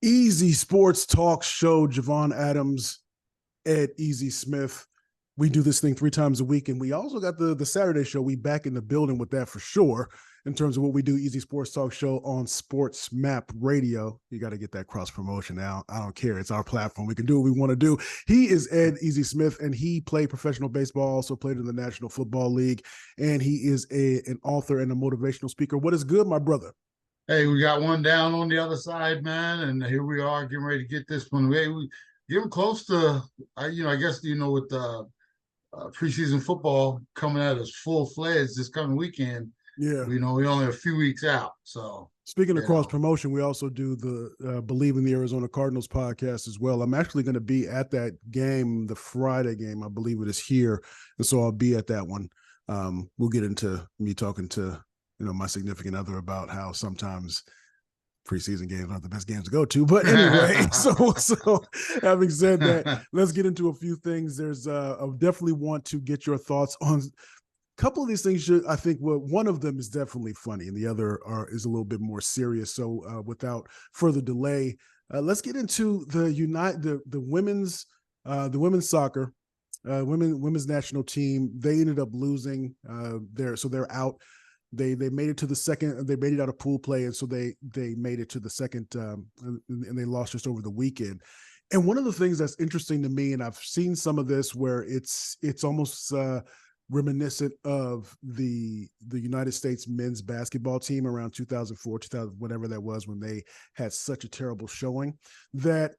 Easy Sports Talk Show. Javon Adams, Ed Easy Smith. We do this thing 3 times a week, and we also got the Saturday show. We back in the building with that for sure. In terms of what we do, Easy Sports Talk Show on Sports Map Radio. You got to get that cross promotion now. I don't care. It's our platform. We can do what we want to do. He is Ed Easy Smith, and he played professional baseball, also played in the National Football League, and he is an author and a motivational speaker. What is good, my brother? Hey, we got one down on the other side, man, and here we are getting ready to get this one. We getting close to, I guess, with preseason football coming at us full-fledged this coming weekend. Yeah. We're only a few weeks out. So speaking of cross promotion, we also do the Believe in the Arizona Cardinals podcast as well. I'm actually going to be at that game, the Friday game, I believe it is here, and so I'll be at that one. We'll get into me talking to my significant other about how sometimes preseason games aren't the best games to go to. But anyway, so having said that, let's get into a few things. I definitely want to get your thoughts on a couple of these things. I think one of them is definitely funny and the other is a little bit more serious. So without further delay, let's get into the women's soccer, women's national team. They ended up losing so they're out. They made it to the second. They made it out of pool play, and so they made it to the second, and they lost just over the weekend. And one of the things that's interesting to me, and I've seen some of this where it's almost reminiscent of the United States men's basketball team around 2004, 2000, whatever that was, when they had such a terrible showing. That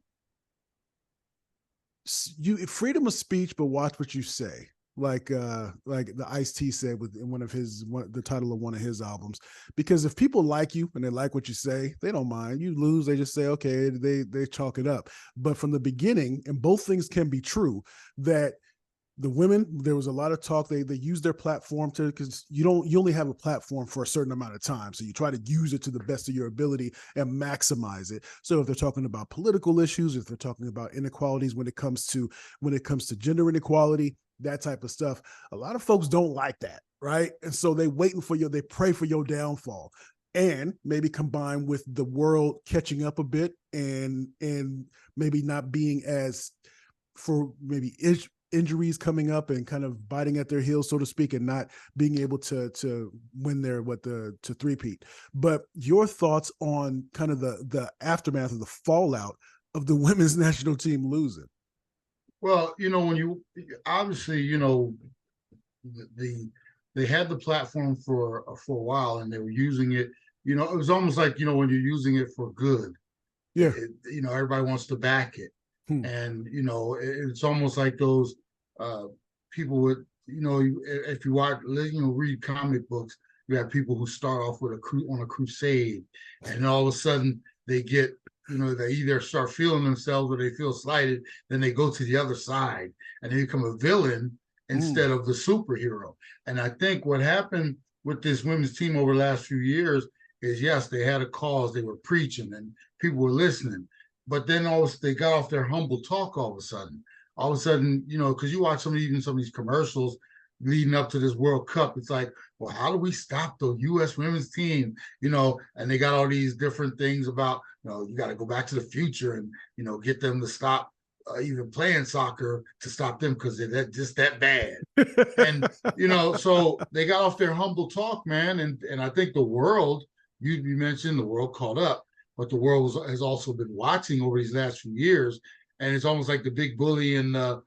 freedom of speech, but watch what you say. Like the Ice-T said in the title of one of his albums, because if people like you and they like what you say, they don't mind. You lose, they just say, okay, they chalk it up. But from the beginning, and both things can be true, that the women, there was a lot of talk. They use their platform because you only have a platform for a certain amount of time. So you try to use it to the best of your ability and maximize it. So if they're talking about political issues, if they're talking about inequalities when it comes to gender inequality, that type of stuff, a lot of folks don't like that, right? And so they pray for your downfall, and maybe combined with the world catching up a bit and maybe not being as, for maybe injuries coming up and kind of biting at their heels, so to speak, and not being able to win to three-peat. But your thoughts on kind of the aftermath of the fallout of the women's national team losing? Well, when you obviously, they had the platform for a while, and they were using it. It was almost like when you're using it for good. Yeah. Everybody wants to back it, and it's almost like those people with if you watch, read comic books, you have people who start off with on a crusade, and all of a sudden they get. They either start feeling themselves or they feel slighted, then they go to the other side and they become a villain instead of the superhero. And I think what happened with this women's team over the last few years is, yes, they had a cause, they were preaching and people were listening, but then they got off their humble talk all of a sudden. All of a sudden, because you watch some of these commercials leading up to this World Cup, it's like, well, how do we stop the U.S. women's team? And they got all these different things about, you got to go back to the future and, get them to stop even playing soccer, to stop them because they're just that bad. And, so they got off their humble talk, man. And I think the world, you mentioned the world caught up, but the world has also been watching over these last few years. And it's almost like the big bully in the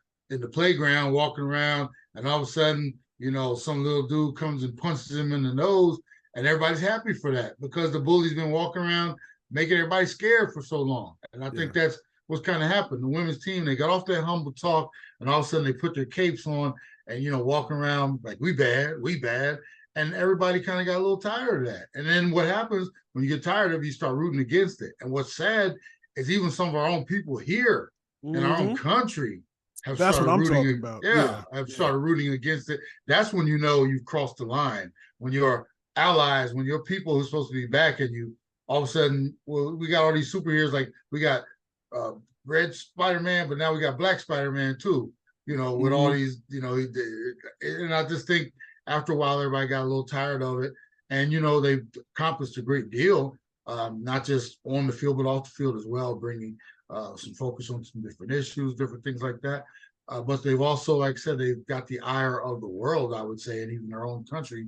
playground walking around, and all of a sudden, some little dude comes and punches him in the nose, and everybody's happy for that because the bully's been walking around making everybody scared for so long. And I think that's what's kind of happened. The women's team, they got off that humble talk, and all of a sudden they put their capes on and, walking around like, we bad. And everybody kind of got a little tired of that. And then what happens when you get tired of it, you start rooting against it. And what's sad is even some of our own people here in our own country have That's started what I'm rooting, talking about. Have started rooting against it. That's when you've crossed the line. When your allies, when your people who's supposed to be backing you, all of a sudden, well, we got all these superheroes. Like we got red Spider-Man, but now we got black Spider-Man too. With all these, and I just think after a while, everybody got a little tired of it. And they've accomplished a great deal. not just on the field, but off the field as well, bringing some focus on some different issues, different things like that. But they've also, like I said, they've got the ire of the world, I would say, and even their own country.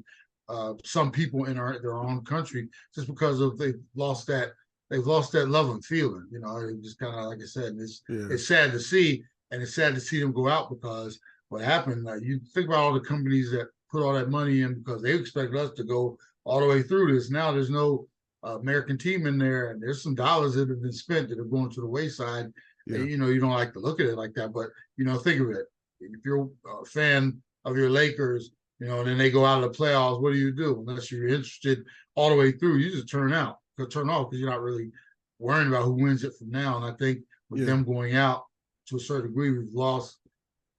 Some people in their own country, just because of they've lost that love and feeling. You know, it just kind of, like I said, it's sad to see, and it's sad to see them go out, because what happened, you think about all the companies that put all that money in because they expect us to go all the way through this. Now there's no American team in there, and there's some dollars that have been spent that are going to the wayside. Yeah. And, you don't like to look at it like that, but think of it. If you're a fan of your Lakers, and then they go out of the playoffs, what do you do? Unless you're interested all the way through, you just turn off because you're not really worrying about who wins it from now. And I think with them going out to a certain degree, we've lost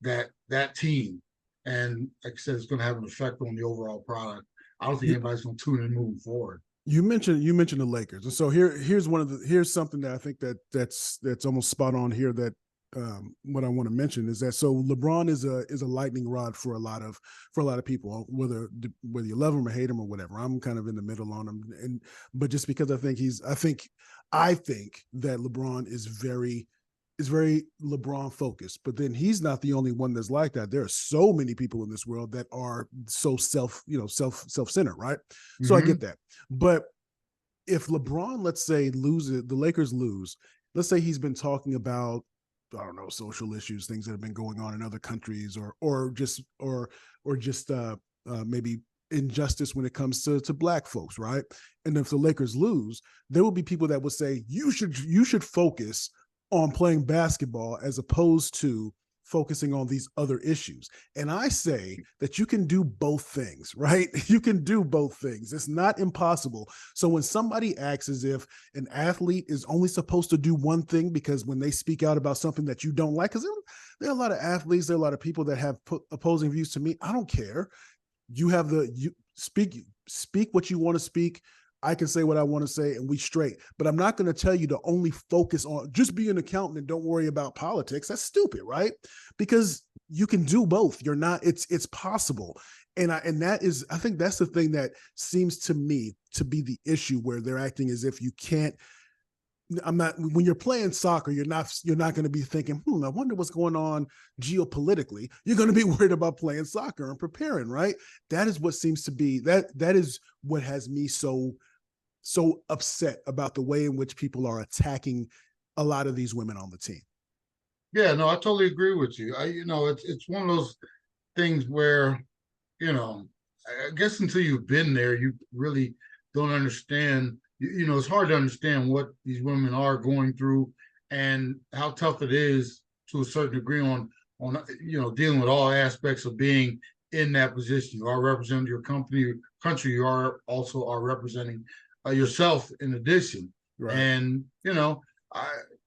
that team. And like I said, it's going to have an effect on the overall product. I don't think anybody's going to tune in moving forward. You mentioned the Lakers, and so here's something that I think that's almost spot on here. That what I want to mention is that so LeBron is a lightning rod for a lot of people, whether you love him or hate him or whatever. I'm kind of in the middle on him, but just because I think that LeBron is very LeBron focused, but then he's not the only one that's like that. There are so many people in this world that are so self-centered, right? Mm-hmm. So I get that. But if LeBron, let's say, loses, the Lakers lose, let's say he's been talking about, I don't know, social issues, things that have been going on in other countries, or just maybe injustice when it comes to black folks, right? And if the Lakers lose, there will be people that will say you should focus on playing basketball as opposed to focusing on these other issues. And I say that you can do both things, right? You can do both things. It's not impossible. So when somebody acts as if an athlete is only supposed to do one thing because when they speak out about something that you don't like, because there are a lot of athletes, there are a lot of people that have opposing views to me. I don't care. You speak what you want to speak. I can say what I want to say and we straight, but I'm not going to tell you to only focus on just be an accountant and don't worry about politics. That's stupid, right? Because you can do both. You're not, it's possible. And that is, I think that's the thing that seems to me to be the issue where they're acting as if you can't, when you're playing soccer, you're not going to be thinking, I wonder what's going on geopolitically. You're going to be worried about playing soccer and preparing, right? That is what seems to be, that is what has me so upset about the way in which people are attacking a lot of these women on the team. Yeah, no, I totally agree with you. It's one of those things where, I guess until you've been there, you really don't understand. It's hard to understand what these women are going through and how tough it is to a certain degree on dealing with all aspects of being in that position. You are representing your country. You are representing yourself in addition. Right. And,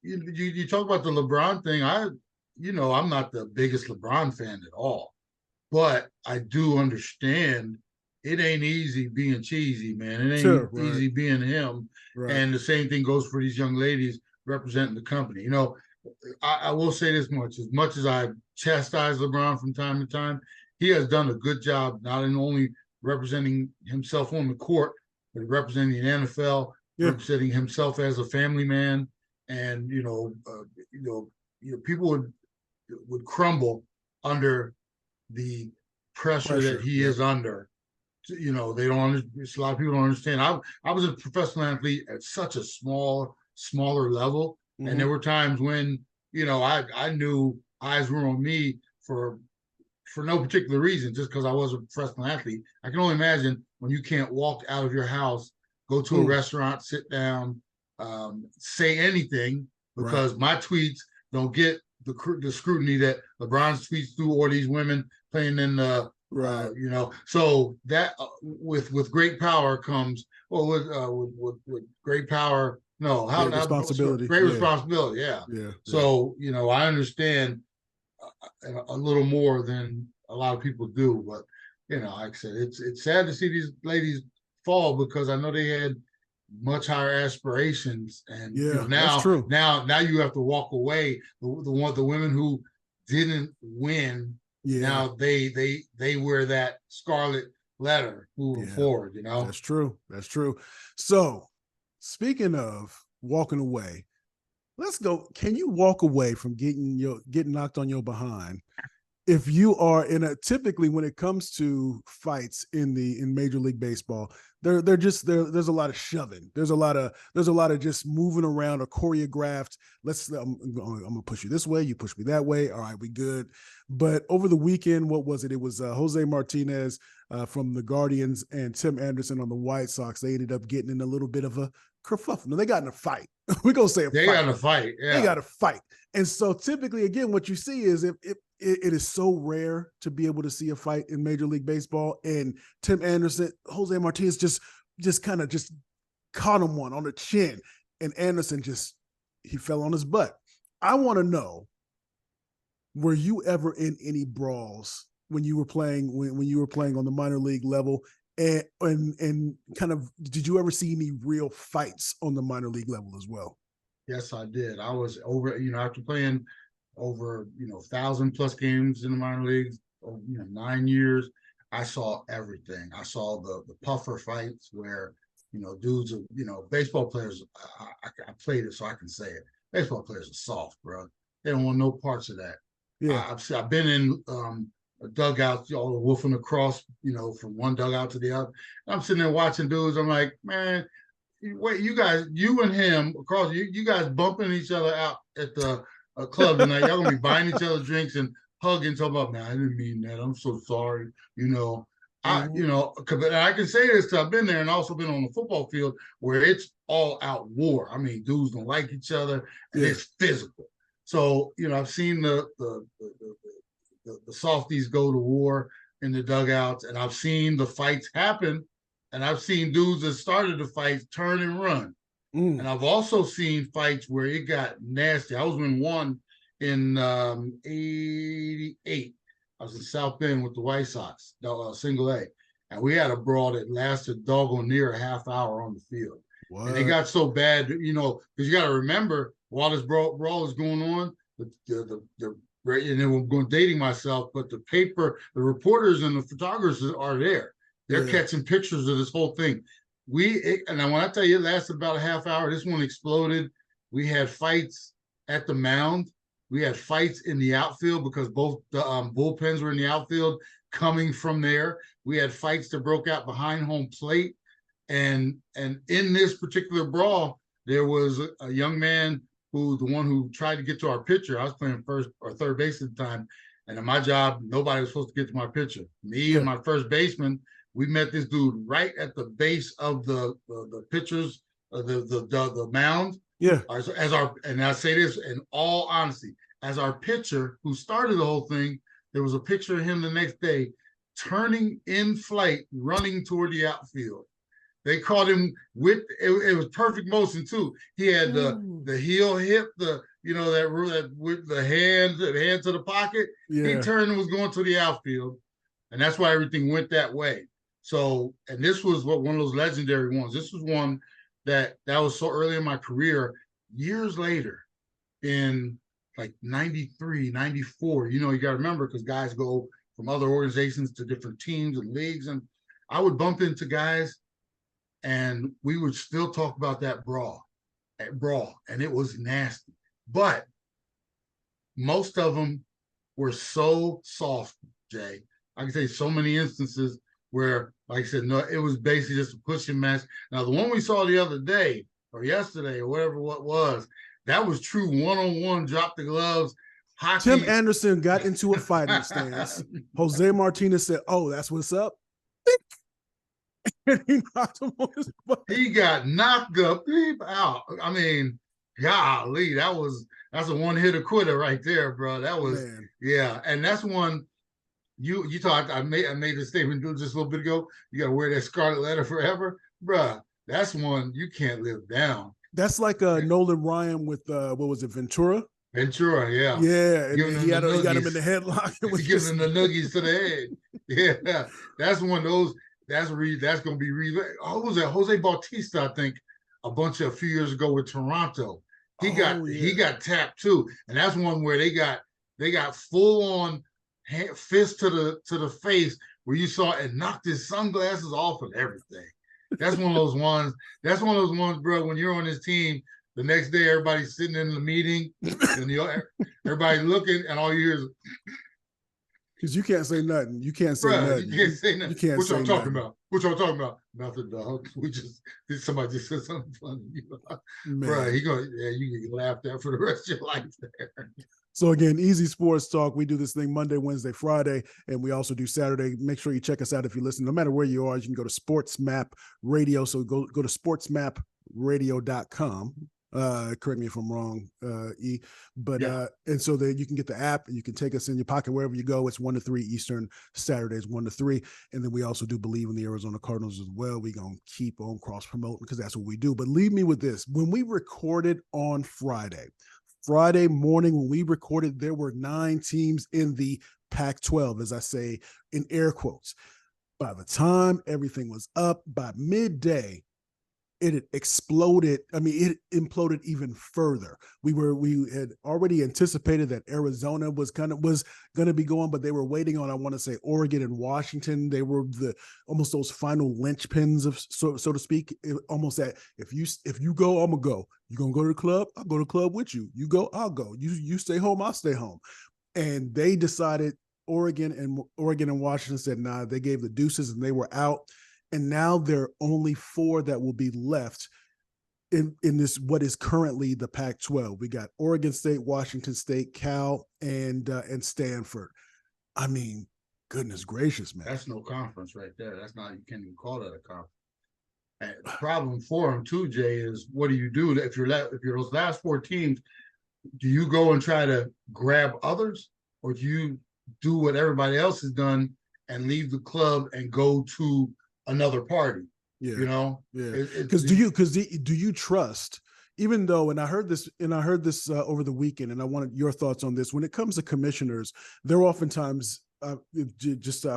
you talk about the LeBron thing. I'm not the biggest LeBron fan at all, but I do understand it ain't easy being cheesy, man. It ain't easy being him. Right. And the same thing goes for these young ladies representing the company. I will say this much as I chastise LeBron from time to time, he has done a good job, not only representing himself on the court, but representing the NFL, representing himself as a family man. And, people would crumble under the pressure that he is under. They don't. A lot of people don't understand. I was a professional athlete at such a smaller level, and there were times when I knew eyes were on me for no particular reason, just because I was a professional athlete. I can only imagine when you can't walk out of your house, go to a restaurant, sit down, say anything, because my tweets don't get the scrutiny that LeBron's tweets do, or these women playing in the. Right. So that with great power comes, with great power. No, responsibility. Great responsibility. Yeah. So, I understand a little more than a lot of people do, but, like I said, it's sad to see these ladies fall because I know they had much higher aspirations. And now, that's true. Now you have to walk away. The women who didn't win, now they wear that scarlet letter moving forward. That's true. So Speaking of walking away, let's go. Can you walk away from getting knocked on your behind if you are typically when it comes to fights in Major League Baseball, there's a lot of shoving. There's a lot of just moving around or choreographed. I'm gonna push you this way, you push me that way. All right, we good. But over the weekend, what was it? It was Jose Martinez from the Guardians and Tim Anderson on the White Sox. They ended up getting in a little bit of a kerfuffle. No, they got in a fight. We're gonna say they got in a fight. Yeah. They got a fight. And so typically, again, what you see is it is so rare to be able to see a fight in Major League Baseball. And Tim Anderson, Jose Martinez just kind of just caught him one on the chin. And Anderson he fell on his butt. I want to know, were you ever in any brawls when you were playing on the minor league level? And kind of, did you ever see any real fights on the minor league level as well? Yes, I did. I was over, after playing over, 1,000+ games in the minor leagues, 9 years, I saw everything. I saw the puffer fights where, dudes are, baseball players, I played it so I can say it. Baseball players are soft, bro. They don't want no parts of that. Yeah. I've been in dugouts, all wolfing across, from one dugout to the other. I'm sitting there watching dudes. I'm like, man, wait, you and him across, you guys bumping each other out at the club tonight. Y'all gonna be buying each other drinks and hugging, talking about, man, I didn't mean that. I'm so sorry. I can say this because I've been there and also been on the football field where it's all out war. I mean, dudes don't like each other and it's physical. So, I've seen the softies go to war in the dugouts, and I've seen the fights happen, and I've seen dudes that started the fights turn and run. And I've also seen fights where it got nasty. I was in one in 88. I was in South Bend with the White Sox, single A. And we had a brawl that lasted doggone near a half hour on the field. What? And it got so bad, because you got to remember, while this brawl is going on, and then I'm going dating myself, but the reporters and the photographers are there. They're catching pictures of this whole thing. And when I tell you it lasted about a half hour, this one exploded. We had fights at the mound. We had fights in the outfield because both the bullpens were in the outfield coming from there. We had fights that broke out behind home plate. And in this particular brawl, there was a young man the one who tried to get to our pitcher. I was playing first or third base at the time. And in my job, nobody was supposed to get to my pitcher. Me and my first baseman, we met this dude right at the base of the pitchers, the mound. Yeah. And I say this in all honesty, as our pitcher who started the whole thing, there was a picture of him the next day turning in flight, running toward the outfield. They caught him it was perfect motion too. He had the heel hip, that with the hand to the pocket. Yeah. He turned and was going to the outfield, and that's why everything went that way. So, and this was one of those legendary ones. This was one that was so early in my career. Years later, in like 93, 94, you got to remember because guys go from other organizations to different teams and leagues, and I would bump into guys. And we would still talk about that brawl, and it was nasty. But most of them were so soft, Jay. I can say so many instances where, like I said, no, it was basically just a pushing match. Now, the one we saw the other day or yesterday or whatever what was, that was true one-on-one, drop the gloves, hockey. Tim Anderson got into a fighting stance. Jose Martinez said, "Oh, that's what's up." And he knocked him on his butt. He got knocked up out. I mean, golly, that's a one-hitter quitter right there, bro. That was and that's one you talked. I made a statement just a little bit ago. You got to wear that scarlet letter forever, bro. That's one you can't live down. That's like Nolan Ryan with what was it, Ventura? Ventura, yeah. And he got him in the headlock. He gives him the noogies to the head. Yeah, that's one of those. That's going to be what was that? Jose Bautista, I think, a few years ago with Toronto. He got tapped too, and that's one where they got full on fist to the face where you saw it knocked his sunglasses off and everything. That's one of those ones. That's one of those ones, bro. When you're on this team, the next day everybody's sitting in the meeting, and everybody looking, and all you hear is, because you can't say nothing. You can't say bro, nothing. you can't say nothing. You can't What say y'all talking nothing. about? What y'all talking about? Nothing, dog. Somebody just said something funny. Bro, you get laughed at for the rest of your life there. So again, Easy Sports Talk. We do this thing Monday, Wednesday, Friday, and we also do Saturday. Make sure you check us out if you listen. No matter where you are, you can go to Sports Map Radio. So go to sportsmapradio.com. Correct me if I'm wrong, E. But and so that you can get the app and you can take us in your pocket wherever you go. It's 1 to 3 Eastern, Saturdays 1 to 3. And then we also do Believe in the Arizona Cardinals as well. We're gonna keep on cross promoting because that's what we do. But leave me with this. When we recorded on Friday morning, when we recorded, there were 9 teams in the Pac-12, as I say in air quotes. By the time everything was up, by midday, it had exploded. I mean, it imploded even further. We had already anticipated that Arizona was going to be going, but they were waiting on, I want to say, Oregon and Washington. They were almost those final linchpins of so to speak. Almost that if you go, I'm gonna go. You gonna go to the club? I'll go to the club with you. You go, I'll go. You stay home, I'll stay home. And they decided Oregon and Washington said, nah. They gave the deuces and they were out. And now there are only 4 that will be left in this, what is currently the Pac-12. We got Oregon State, Washington State, Cal, and Stanford. I mean, goodness gracious, man. That's no conference right there. That's not, you can't even call that a conference. And the problem for them too, Jay, is what do you do if you're those last 4 teams? Do you go and try to grab others, or do you do what everybody else has done and leave the club and go to another party? You know, because do you trust, even though, and I heard this over the weekend, and I wanted your thoughts on this. When it comes to commissioners, they're oftentimes I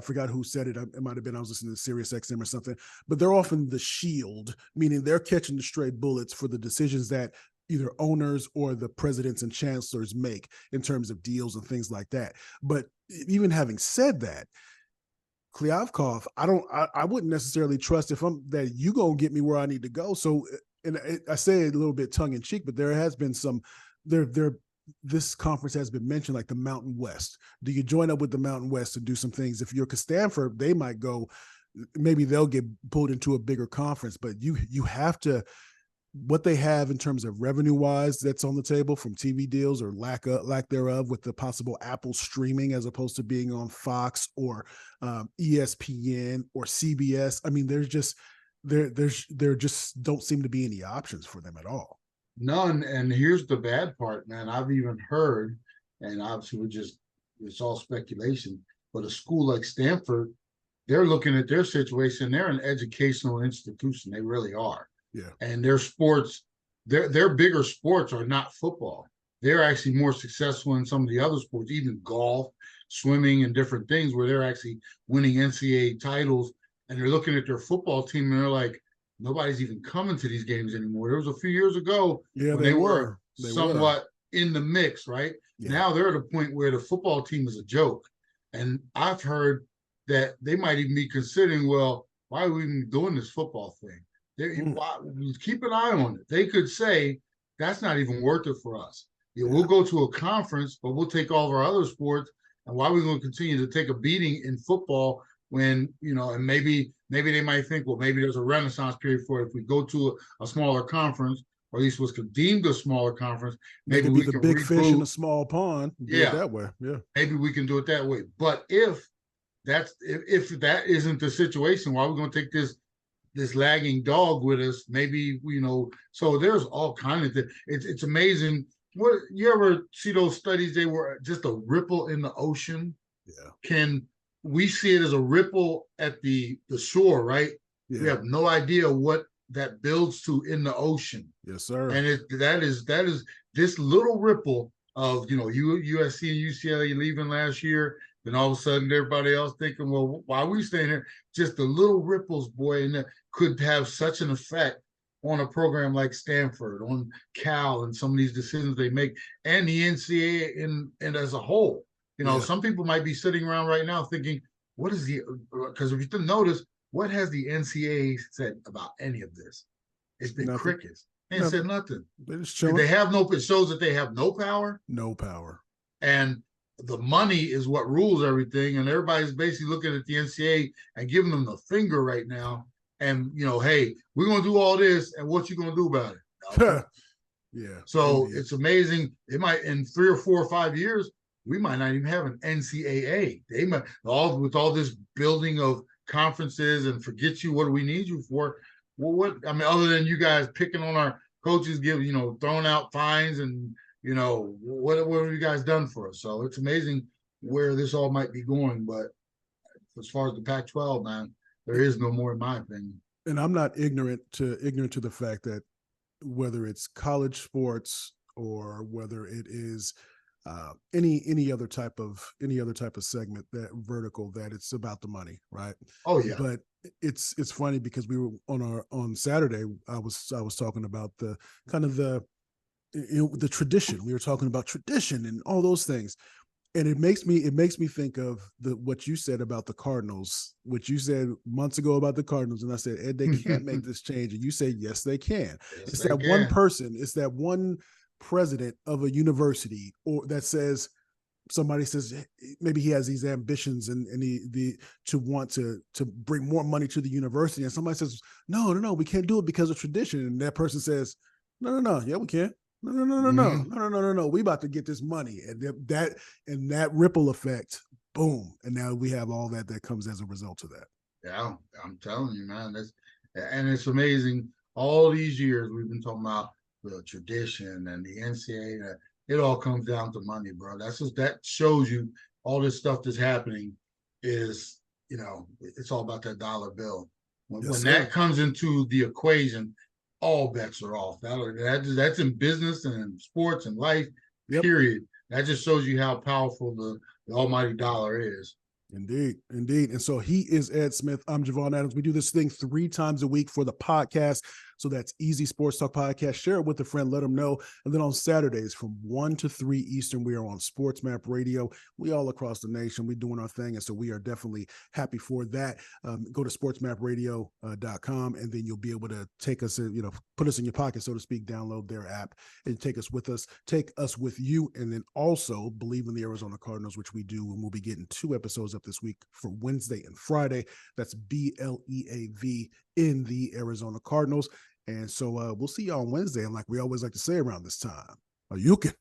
forgot who said it. It might have been, I was listening to Sirius XM or something, but they're often the shield, meaning they're catching the stray bullets for the decisions that either owners or the presidents and chancellors make in terms of deals and things like that. But even having said that, Kliavkoff, I wouldn't necessarily trust if I'm that you gonna get me where I need to go. So, and I say it a little bit tongue in cheek, but there has been some this conference has been mentioned, like the Mountain West. Do you join up with the Mountain West to do some things? If you're Stanford, they might go, maybe they'll get pulled into a bigger conference, but you have to, what they have in terms of revenue wise that's on the table from TV deals or lack thereof, with the possible Apple streaming as opposed to being on Fox or ESPN or CBS. I mean, there just don't seem to be any options for them at all. None. And here's the bad part, man. I've even heard, and obviously it's all speculation, but a school like Stanford, they're looking at their situation. They're an educational institution. They really are. Yeah. And their sports, their bigger sports are not football. They're actually more successful in some of the other sports, even golf, swimming, and different things where they're actually winning NCAA titles. And they're looking at their football team and they're like, nobody's even coming to these games anymore. There was a few years ago when they were somewhat in the mix, right? Yeah. Now they're at a point where the football team is a joke. And I've heard that they might even be considering, well, why are we even doing this football thing? Keep an eye on it. They could say, that's not even worth it for us. We'll go to a conference, but we'll take all of our other sports. And why are we going to continue to take a beating in football when, and maybe they might think, well, maybe there's a renaissance period for it. If we go to a smaller conference, or at least what's deemed a smaller conference, maybe we can big fish in a small pond. Do it that way. Yeah. Maybe we can do it that way. But if that isn't the situation, why are we going to take this lagging dog with us? Maybe, so there's all kinds of things. It's amazing. What, you ever see those studies? They were just a ripple in the ocean. Yeah. Can we see it as a ripple at the shore, right? Yeah. We have no idea what that builds to in the ocean. Yes, sir. And that is this little ripple of, USC and UCLA leaving last year. Then all of a sudden everybody else thinking, well, why are we staying here? Just the little ripples, boy, and that could have such an effect on a program like Stanford, on Cal, and some of these decisions they make, and the NCAA and as a whole. Some people might be sitting around right now thinking, what is because if you didn't notice, what has the NCAA said about any of this? It's been Nothing. crickets. They ain't said nothing. They're just chilling. They have no. It shows that they have no power. No power. And the money is what rules everything. And everybody's basically looking at the NCAA and giving them the finger right now. And hey, we're gonna do all this, and what you gonna do about it? Yeah. So it's amazing. It might in 3 or 4 or 5 years, we might not even have an NCAA. They might with all this building of conferences and forget you. What do we need you for? Well, what I mean, other than you guys picking on our coaches, throwing out fines and what have you guys done for us? So it's amazing where this all might be going. But as far as the Pac-12, man, there is no more, in my opinion. And I'm not ignorant to the fact that whether it's college sports or whether it is any other type of segment, that vertical, that it's about the money, right? Oh yeah. But it's funny because we were on Saturday. I was talking about the kind of the tradition. We were talking about tradition and all those things. And it makes me think of what you said about the Cardinals, what you said months ago about the Cardinals. And I said, Ed, they can't make this change. And you say, yes, they can. Yes, it's that one person, it's that one president of a university, or that says, somebody says maybe he has these ambitions and to want to bring more money to the university. And somebody says, no, we can't do it because of tradition. And that person says, no, yeah, we can. No. We about to get this money, and that ripple effect, boom, and now we have all that comes as a result of that. Yeah, I'm telling you, man, it's amazing. All these years we've been talking about the tradition and the NCAA. It all comes down to money, bro. That shows you all this stuff that's happening is, it's all about that dollar bill. When that comes into the equation, all bets are off. That's in business and in sports and life, period. That just shows you how powerful the almighty dollar is. Indeed. And so he is Ed Smith. I'm Javon Adams. We do this thing 3 times a week for the podcast. So that's Easy Sports Talk Podcast. Share it with a friend. Let them know. And then on Saturdays from 1 to 3 Eastern, we are on Sports Map Radio. We all across the nation. We're doing our thing. And so we are definitely happy for that. Go to sportsmapradio.com, and then you'll be able to take us, put us in your pocket, so to speak, download their app and take us with you. And then also Believe in the Arizona Cardinals, which we do. And we'll be getting 2 episodes up this week for Wednesday and Friday. That's BLEAV in the Arizona Cardinals. And so we'll see you on Wednesday. And like we always like to say around this time, you can